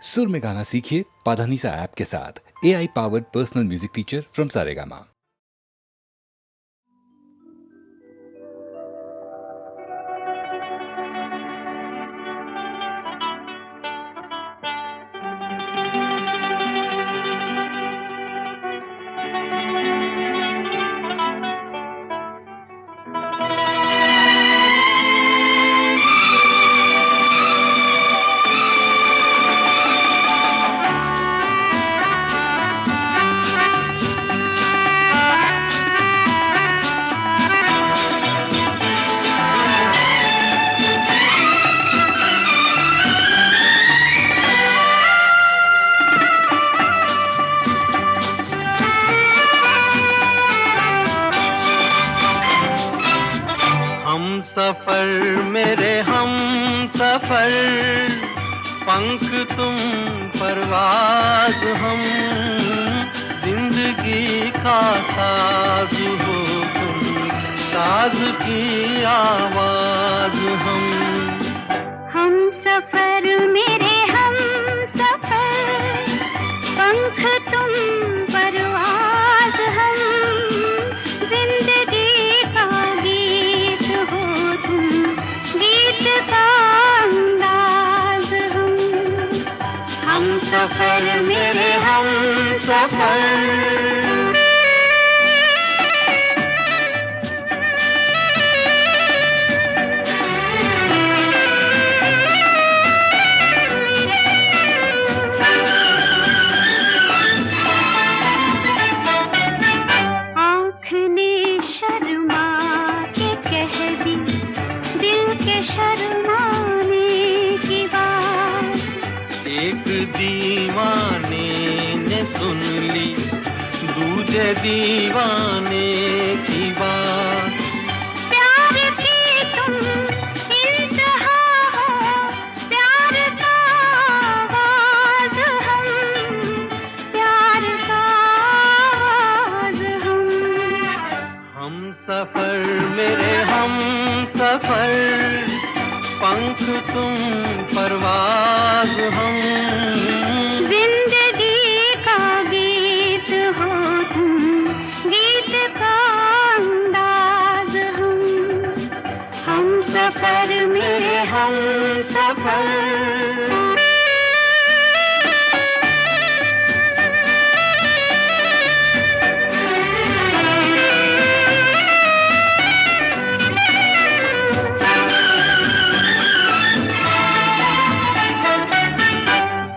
सुर में गाना सीखिए पाधानीसा ऐप के साथ। AI powered personal music teacher from Saregama. सफर मेरे हम सफर, पंख तुम परवाज हम, जिंदगी का साज हो तुम, साज की आवाज हम सफर मेरे हम सफर, पंख तुम परवाज हम, जिंदगी का गीत हो तुम, गीत का अंदाज हम सफर मेरे हम सफर। शर्माने की बात एक दीवाने ने सुन ली, दूजे दीवाने की बात। प्यार की तुम इंतहा हो, प्यार का आवाज हम, प्यार का आवाज हम सफर मेरे हम सफर, पंख तुम परवाज हम, जिंदगी का गीत हो तुम, गीत का अंदाज हम सफर मेरे हम सफर।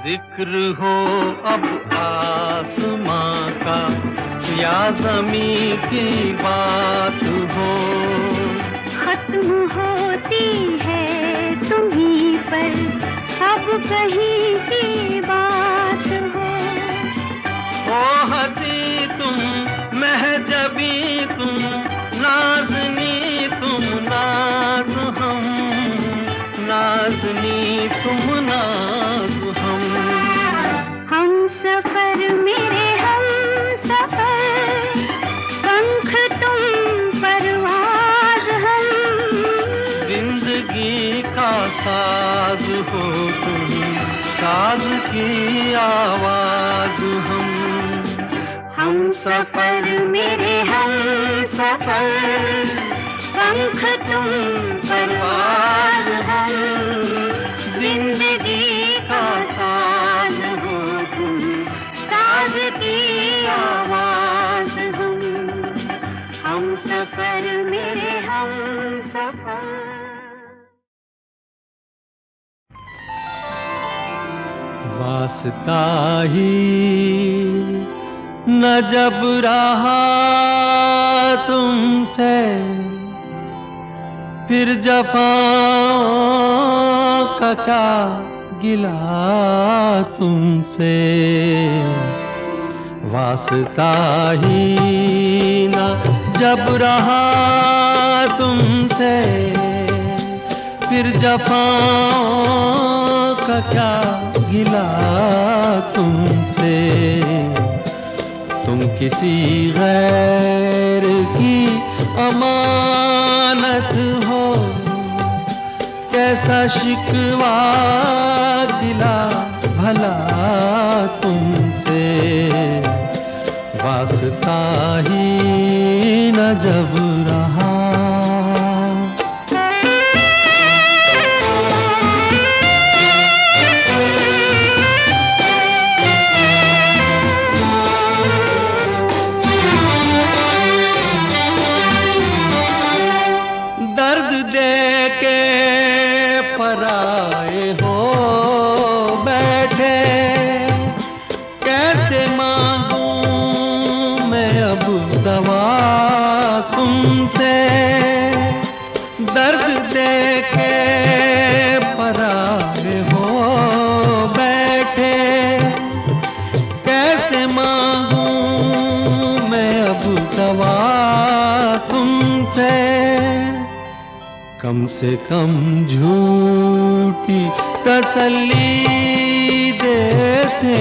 जिक्र हो अब आसमां का या ज़मीं की बात हो, खत्म होती है तुम्हीं पर अब कहीं की बात हो हंसी तुम महजबी तुम, नाज़नी तुम नाज हम, नाज़नी तुम नाज हम सफर मेरे हम सफर, पंख तुम परवाज हम, जिंदगी का साज हो तुम, साज की आवाज हम सफर मेरे हम सफर, पंख तुम परवाज हम, जिंदगी का साज हो तुम, साज की आवाज हम सफर मेरे हम सफर। वास्ता ही न जब रहा तुमसे, फिर जफाओं का क्या गिला तुमसे। वास्ता ही न जब रहा तुमसे, फिर जफाओं का क्या गिला तुमसे। तुम किसी गैर की अमानत हो, कैसा शिकवा गिला भला तुमसे, वास्ता ही न जब रहा। दर्द दे के पराए हो बैठे, कैसे मांगूं मैं अब दवा तुमसे। दर्द दे के पराए हो बैठे, कैसे मांगूं मैं अब दवा तुमसे। कम से कम झूठी तसल्ली देते,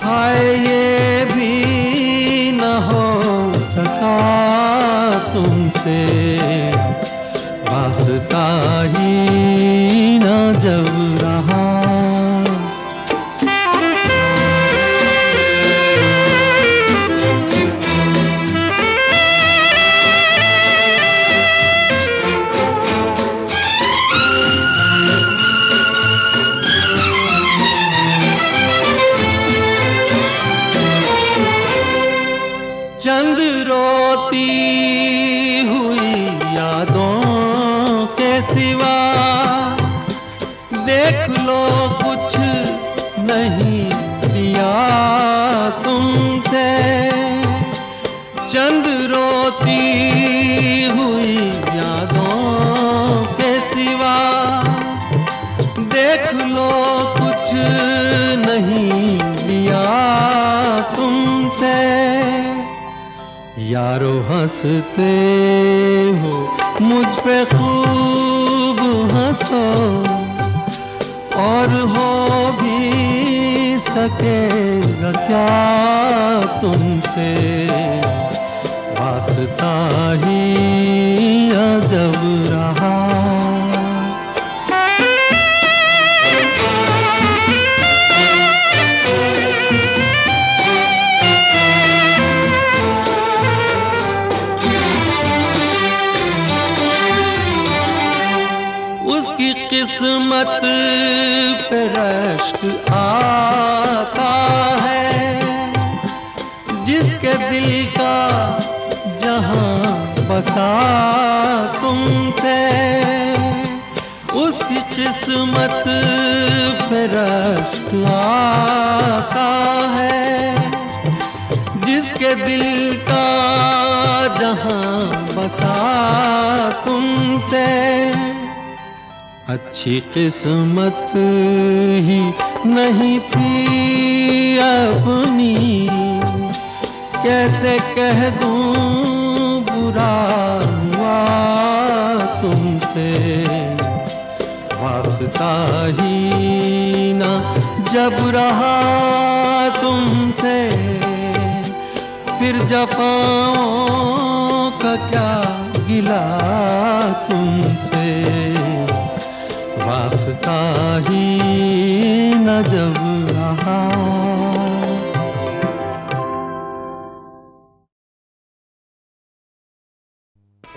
हाय ये भी न हो सका तुमसे, वास्ता ही न जब रहा। चंद रोती हुई यादों के सिवा, देख लो कुछ नहीं दिया तुमसे। चंद रोती हुई यादों के सिवा, देख लो कुछ नहीं दिया तुमसे। यारो हंसते हो मुझ पे खूब हंसो, और हो भी सकेगा क्या तुमसे, वास्ता ही अजब रहा। उसकी किस्मत पे रश्क आता है, जिसके दिल का जहां बसा तुमसे। उसकी किस्मत पे रश्क आता है, जिसके दिल का जहां बसा तुमसे। अच्छी किस्मत ही नहीं थी अपनी, कैसे कह दूं बुरा हुआ तुमसे, वास्ता ही ना जब रहा तुमसे। फिर जफाओं का क्या गिला तुमसे, वास्ता ही न जब रहा।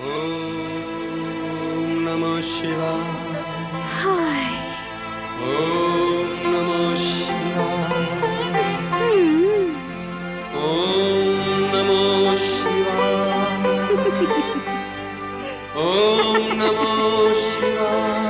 ओम नमः शिवाय। हाय। ओम नमः शिवाय। ओम नमः शिवाय। ओम नमः शिवाय।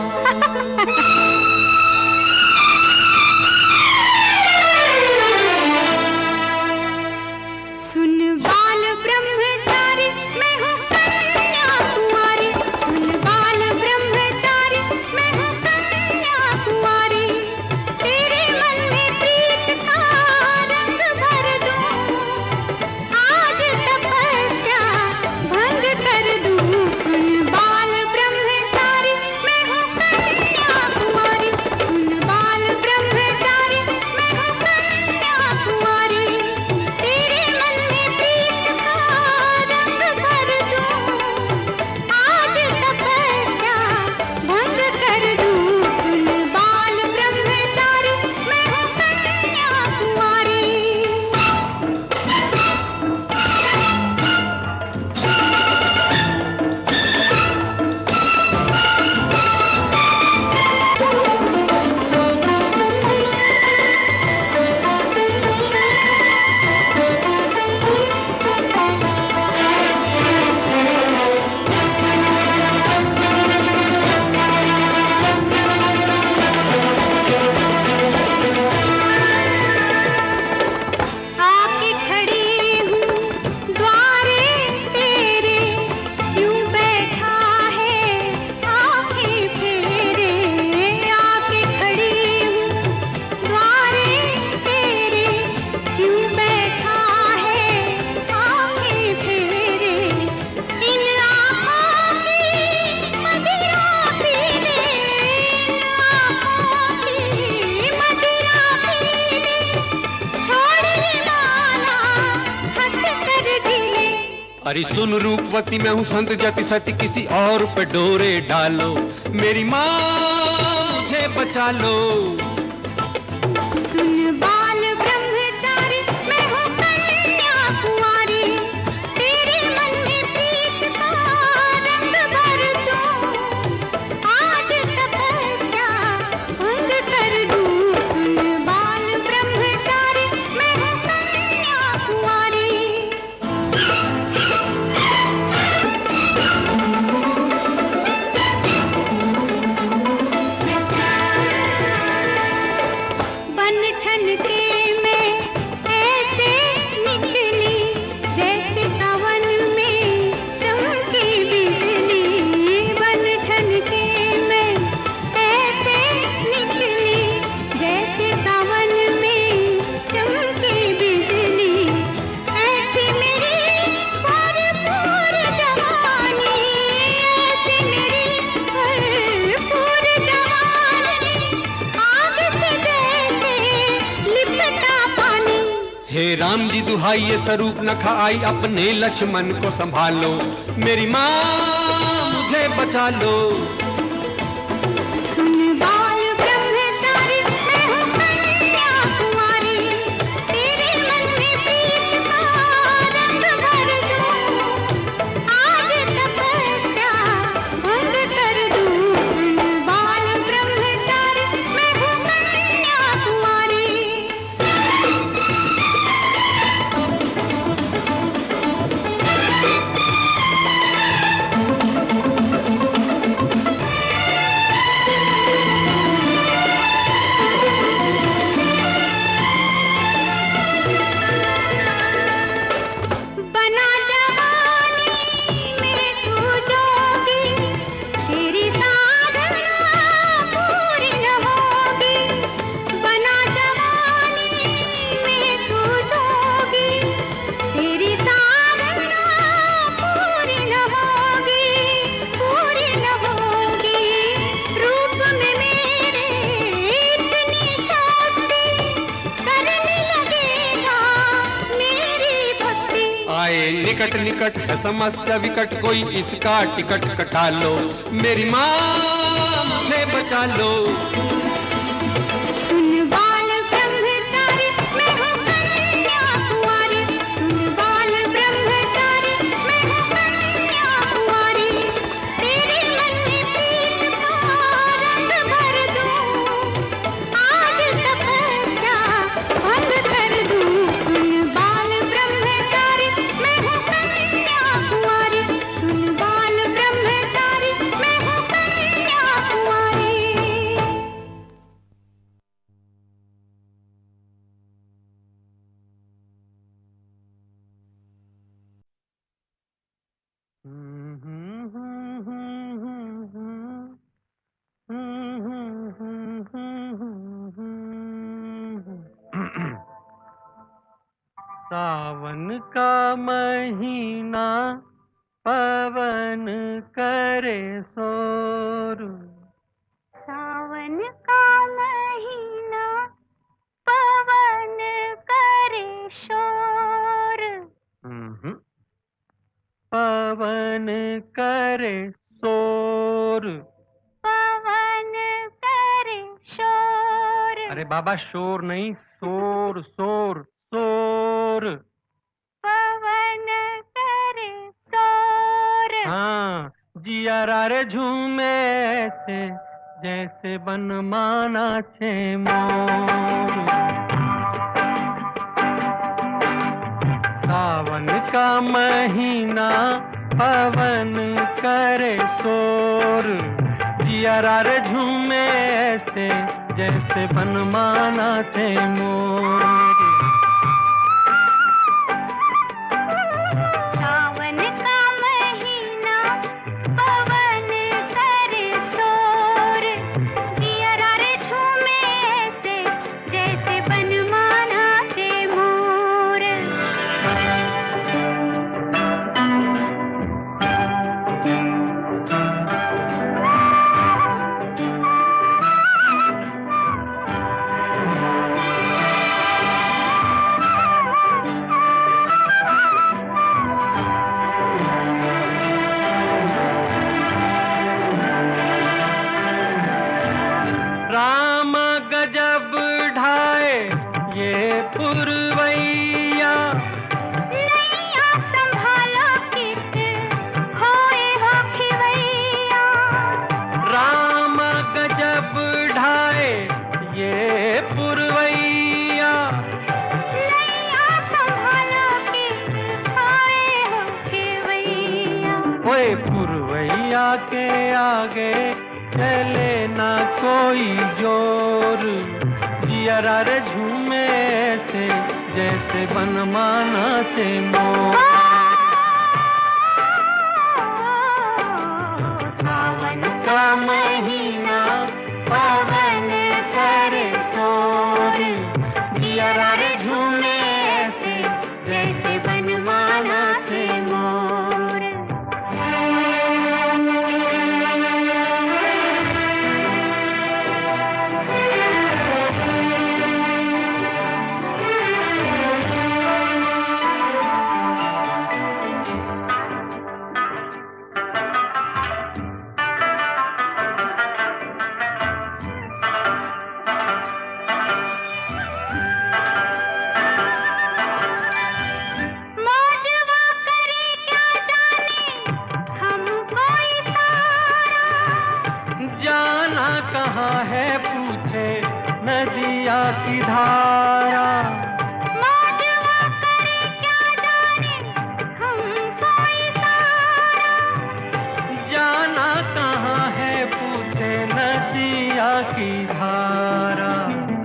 अरे सुन रूपवती, मैं हूँ संत जति सती, किसी और पे डोरे डालो, मेरी माँ मुझे बचा लो। सुन बाल ब्रह्मचारी, मैं हूँ कन्या कुंवारी, तेरे मन में प्रीत का रंग भर दूं, आज तपस्या भंग कर दूं। सुन बाल ब्रह्मचारी, मैं हूँ कन्या कुंवारी। बनठन के मैं ऐसे निकली, जैसे सावन में चमकी बिजली। बनठन के मैं ऐसे निकली, जैसे सावन में चमकी बिजली। ऐसी मेरी भरपूर जवानी, ऐसी मेरी भरपूर जवानी, आग से जैसे लिपटा पानी। हे राम जी दुहाई, ये स्वरूप न खाई, अपने लक्ष्मण को संभालो, मेरी माँ मुझे बचा लो। सुन बाल ब्रह्मचारी, मैं हूँ कन्या कुंवारी, तेरे मन में प्रीत का रंग भर दूं, आज तपस्या भंग कर दूं। सुन बाल ब्रह्मचारी, मैं हूँ कन्या कुंवारी। बना जवानी में तू जोगी, तेरी साधना पूरी न होगी। बना जवानी में तू जोगी, तेरी साधना पूरी न होगी, पूरी न होगी। रूप में मेरे इतनी शक्ति, करने लगेगा मेरी भक्ति। आए निकट निकट है समस्या विकट, कोई इसका टिकट कटा लो, मेरी माँ मुझे बचा लो। सुन बाल ब्रह्मचारी, मैं हूँ कन्या कुंवारी। सुन बाल ब्रह्मचारी, मैं हूँ कन्या कुंवारी, तेरे मन में प्रीत का रंग भर दूं, आज तपस्या भंग कर दूं। सुन बाल ब्रह्मचारी, मैं हूँ कन्या कुंवारी। सुन बाल ब्रह्मचारी, मैं हूँ कन्या कुंवारी। सावन का महीना पवन करे शोर, सावन का महीना पवन करे शोर। पवन करे शोर। पवन करे शोर। अरे बाबा शोर नहीं, शोर शोर शोर। पवन करे शोर। हाँ, जिया रे झूमे ऐसे, जैसे बन माना छे मोर। सावन का महीना पवन करे शोर, जिया रे झूमे ऐसे, जैसे बन माना छे मोर। सावन का महीना पवन करे शोर, जिया रे झूमे ऐसे, जैसे बनमाना से मोर। पुरवैया नैया संभालो किस खोए हो खेवैया। ओए पुरवैया के आगे चले ना कोई जोर, जियरा रे झूमे से जैसे बनमाना चे मोर। सावन का महीना पवन करे शोर, जियरा रे झूमे ऐसे जैसे बनमाना थे मोर। जाना कहाँ है पूछे नदिया की धारा, मौजवा करे क्या जाने हमको इशारा। जाना कहाँ है पूछे नदिया की धारा।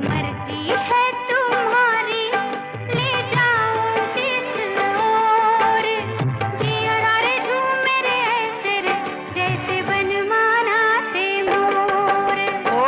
मर्जी है तुम्हारी ले जाओ जिस ओर, जियरा रे झूमे रे ऐसे रे जैसे बनमाना थे मोर। ओ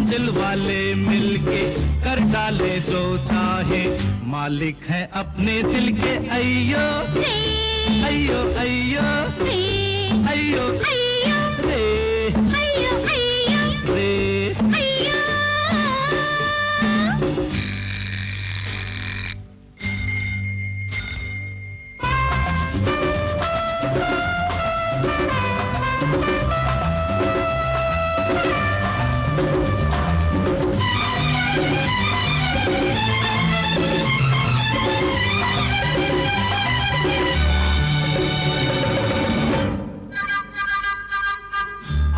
दिल वाले मिलके कर डाले जो चाहे, मालिक है अपने दिल के। अय्यो अय्यो अय्यो अय्यो रे रे।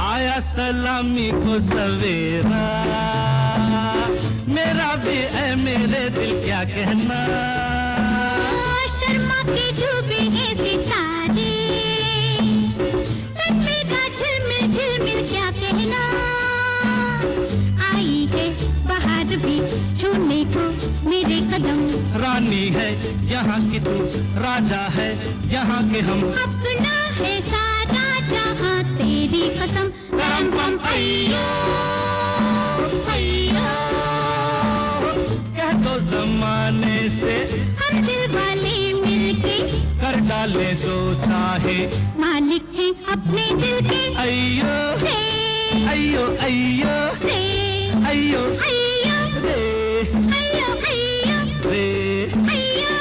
आया सलामी को सवेरा, मेरा भी है मेरे दिल क्या कहना। शर्मा के डूबे हैं सितारे, तन्मेगा झिलमिल झिलमिल क्या कहना। आई है बाहर भी छूने को मेरे कदम, रानी है यहाँ की तू, राजा है यहाँ के हम। अपना है सारा जहाँ तेरी कसम। परम पम अय्यो अय्यो, कह दो जमाने से हम दिल वाले मिलके कर डाले जो चाहे, मालिक हैं अपने दिल के। अय्यो रे अय्यो अय्यो रे अय्यो अय्यो रे अय्यो अय्यो रे। अय्यो।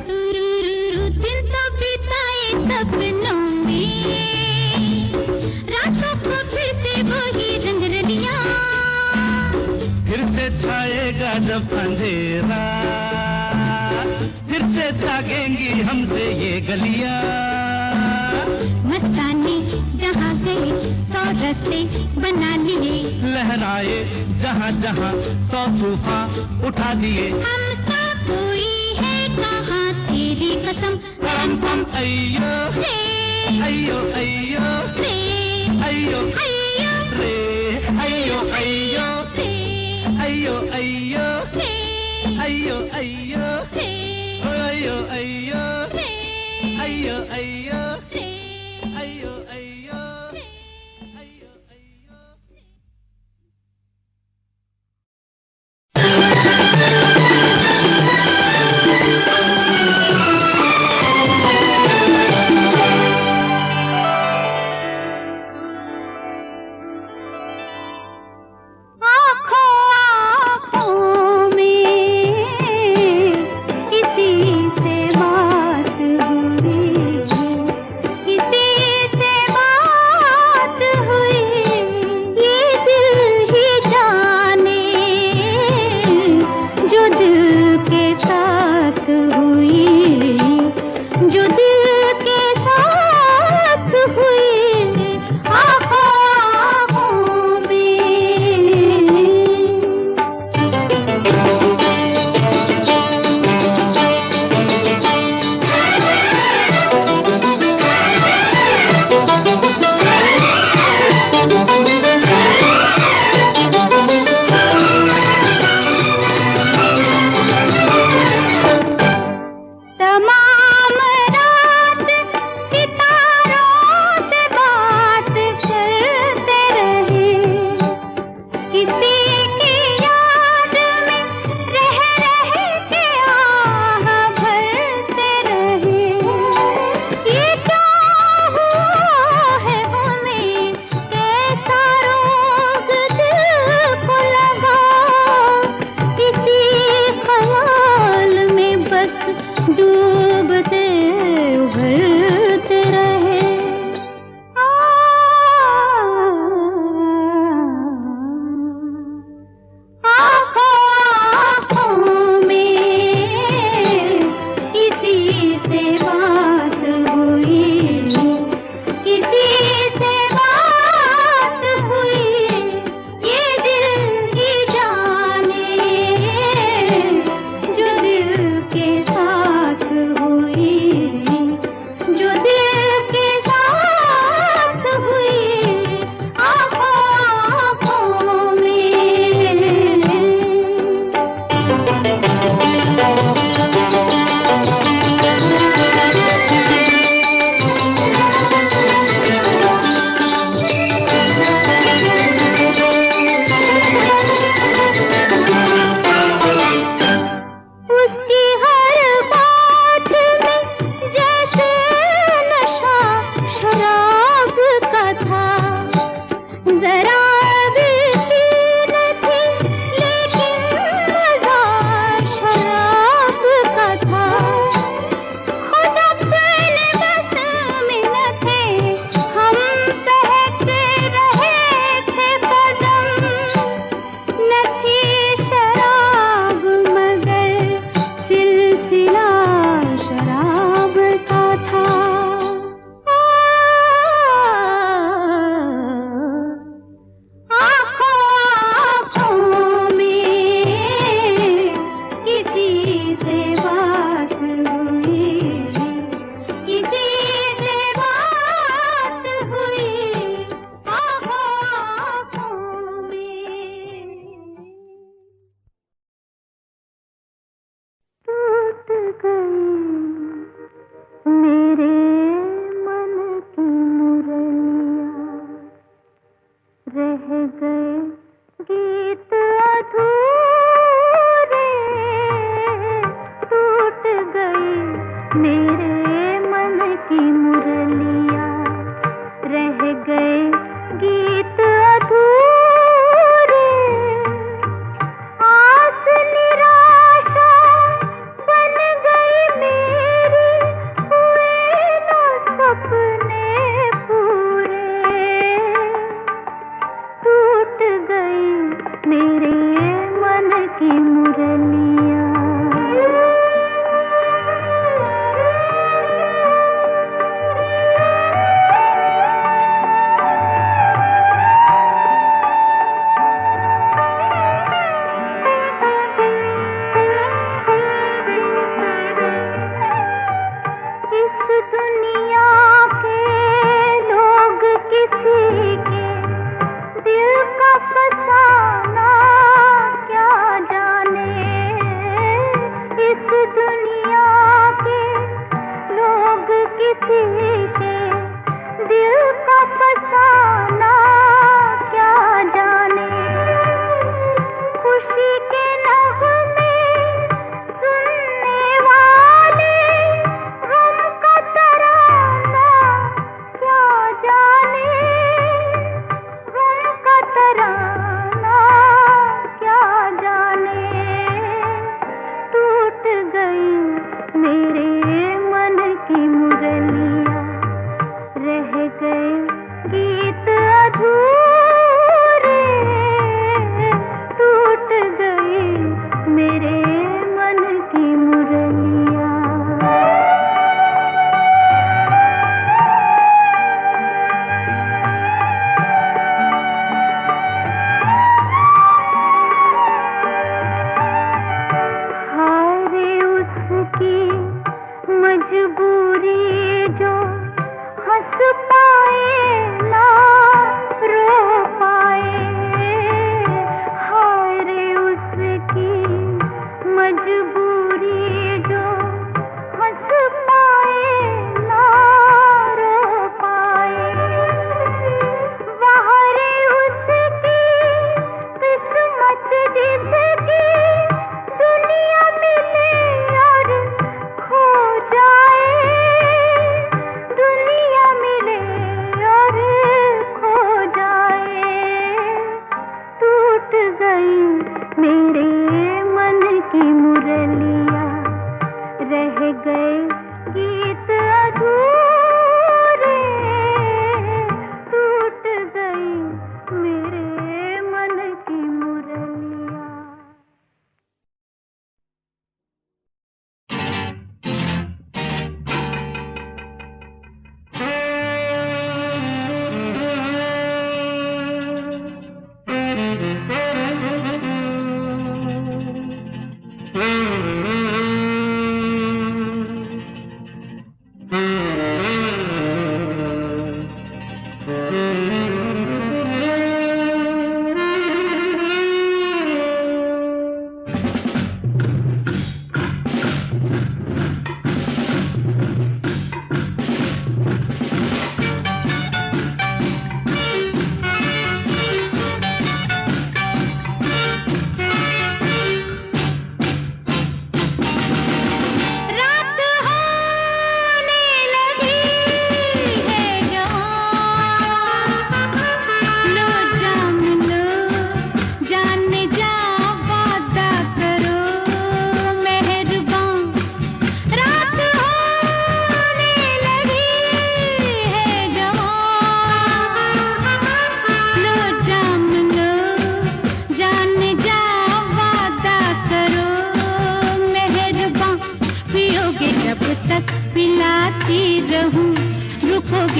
तुरुरुरु दिन तो बिताए सपनों में, रातों को फिर से वही रंग रलियां। फिर से छाएगा जब अंधेरा, फिर से जागेंगी हमसे ये गलियां। मस्तानी जहाँ गए सौ रास्ते बना लिए, लहराए जहाँ जहाँ सौ तूफान उठा दिए। हमसा कोई है कहाँ तेरी कसम। परम पम अय्यो रे अय्यो अय्यो रे अय्यो अय्यो रे अय्यो अय्यो रे अय्यो अय्यो रे अय्यो अय्यो रे अय्यो अय्यो रे अय्यो अय्यो रे अय्यो अय्यो रे। अय्यो अय्यो।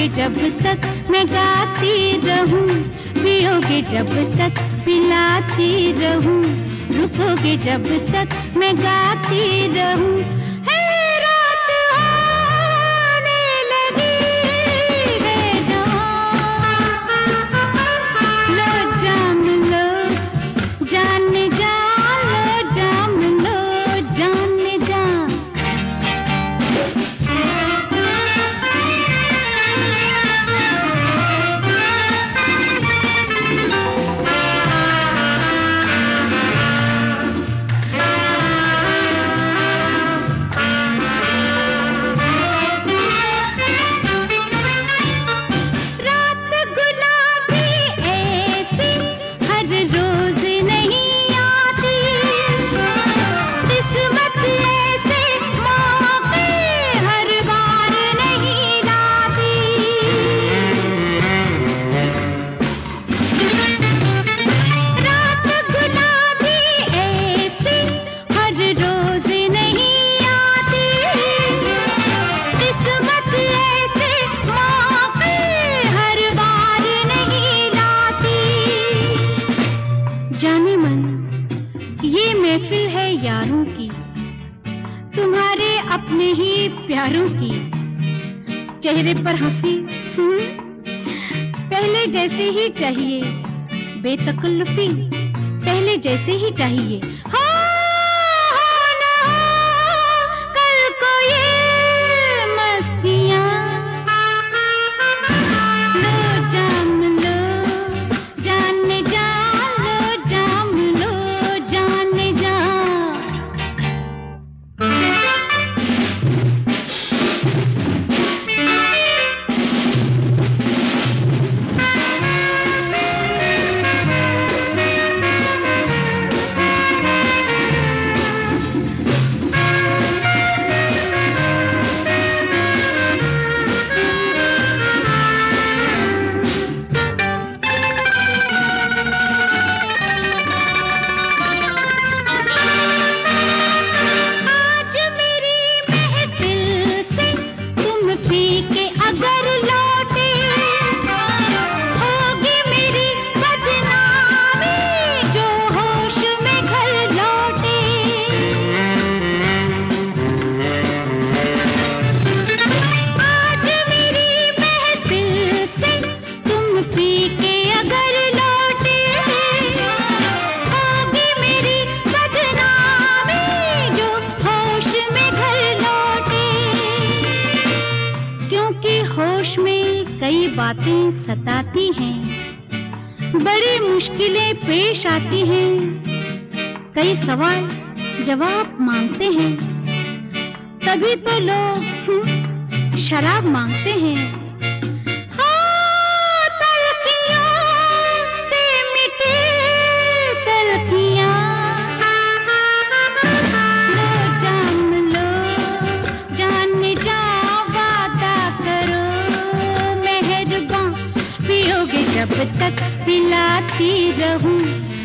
रुकोगे जब तक मैं गाती रहूं, पियोगे जब तक पिलाती रहूं, रुकोगे जब तक मैं गाती रहूं। है रात होने लगी है जवां, लो जाम लो जान जा, लो जाम लो जान जा। रात गुलाबी ऐसी हर रोज नहीं आती, किस्मत ऐसे मौके हर बार नहीं लाती। रात गुलाबी ऐसी हर रोज नहीं आती, किस्मत ऐसे मौके हर बार नहीं लाती। जाने मन ये महफिल है यारों की, तुम्हारे अपने ही प्यारों की। चेहरे पर हंसी पहले जैसे ही चाहिए, बेतकल्लुफी पहले जैसे ही चाहिए। हो ना हो कल को ये मस्तियाँ, लो जाम लो जान जा, लो जाम लो जान जा। आज मेरी महफिल से तुम पी के अगर लौटे, होगी मेरी बदनामी जो होश में घर लौटे। आज मेरी महफिल से तुम पी के अगर लौटे, होगी मेरी बदनामी जो होश में घर लौटे। क्योंकि होश में कई बातें सताती हैं, बड़ी मुश्किलें पेश आती हैं, कई सवाल जवाब मांगते हैं, तभी तो लोग शराब मांगते हैं। हाँ, तलखियों से मिटे तलखियाँ, लो जाम लो जान जा, वादा करो मेहरबां, पियोगे जब तक पिलाती रहूं,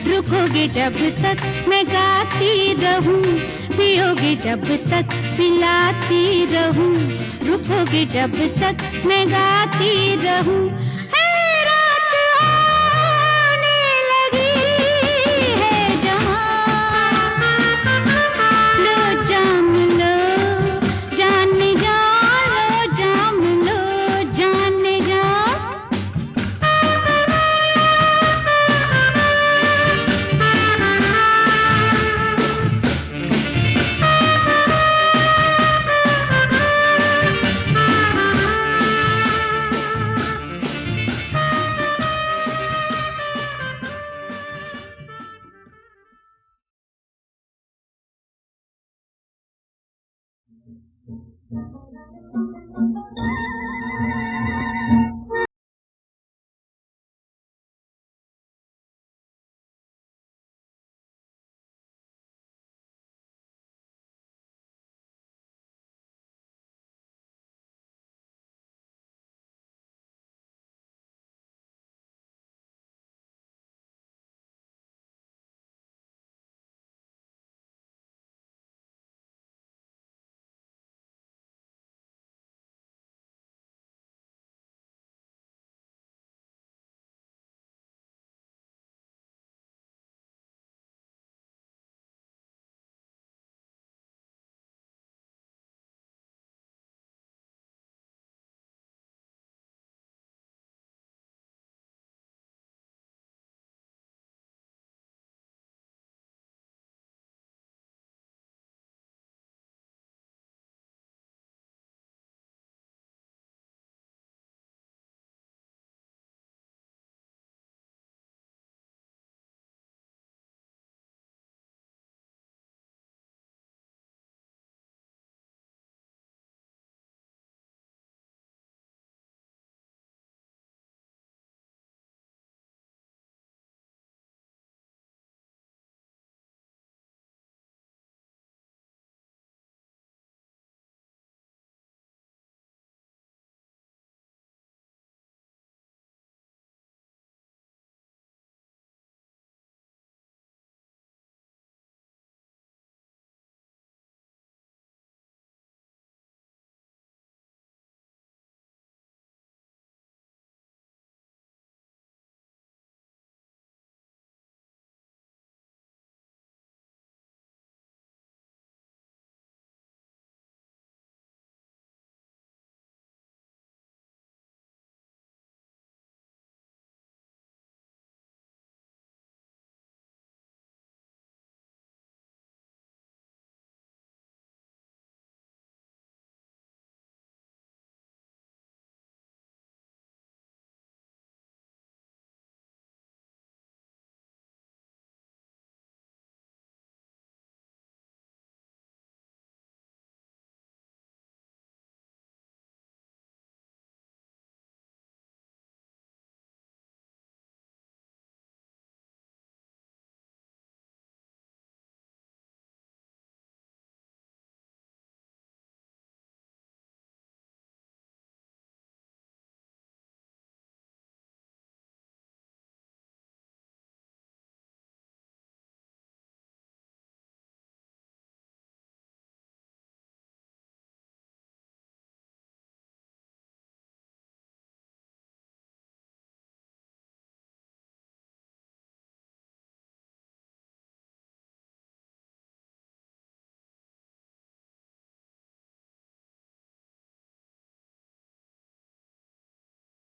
रुकोगे जब तक मैं गाती रहूं, पियोगे जब तक पिलाती रहूं, रुकोगे जब तक मैं गाती रहूं। है रात होने लगी है जवां, लो जाम लो जान जा, लो जाम लो जान जा।